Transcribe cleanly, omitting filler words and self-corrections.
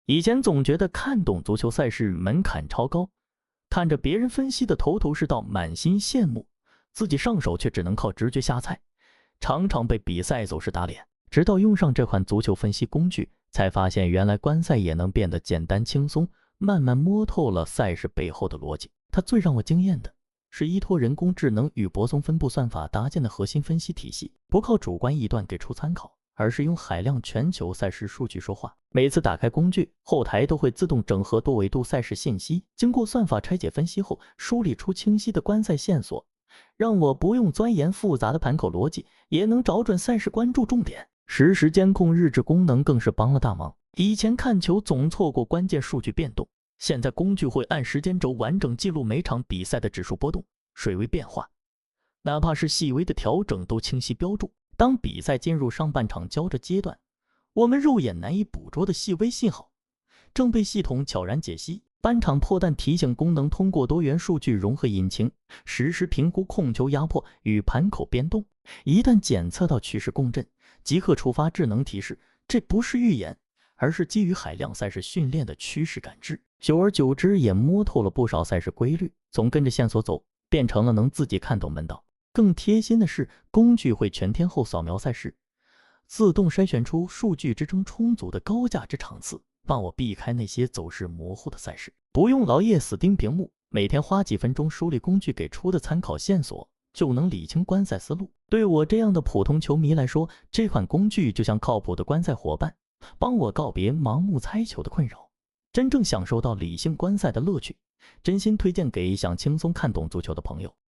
以前总觉得看懂足球赛事门槛超高，看着别人分析的头头是道，满心羡慕，自己上手却只能靠直觉下菜，常常被比赛走势打脸。直到用上这款足球分析工具，才发现原来观赛也能变得简单轻松，慢慢摸透了赛事背后的逻辑。它最让我惊艳的是依托人工智能与泊松分布算法搭建的核心分析体系，不靠主观臆断给出参考，而是用海量全球赛事数据说话。每次打开工具，后台都会自动整合多维度赛事信息，经过算法拆解分析后，梳理出清晰的观赛线索，让我不用钻研复杂的盘口逻辑，也能找准赛事关注重点。实时监控日志功能更是帮了大忙。以前看球总错过关键数据变动，现在工具会按时间轴完整记录每场比赛的指数波动、水位变化，哪怕是细微的调整都清晰标注。当比赛进入上半场交着阶段，我们肉眼难以捕捉的细微信号正被系统悄然解析。半场破蛋提醒功能通过多元数据融合引擎，实时评估控球压迫与盘口变动，一旦检测到趋势共振，即刻触发智能提示。这不是预言，而是基于海量赛事训练的趋势感知。久而久之，也摸透了不少赛事规律，从跟着线索走变成了能自己看懂门道。更贴心的是，工具会全天候扫描赛事，自动筛选出数据支撑充足的高价值场次，帮我避开那些走势模糊的赛事。不用熬夜死盯屏幕，每天花几分钟梳理工具给出的参考线索，就能理清观赛思路。对我这样的普通球迷来说，这款工具就像靠谱的观赛伙伴，帮我告别盲目猜球的困扰，真正享受到理性观赛的乐趣。真心推荐给想轻松看懂足球的朋友。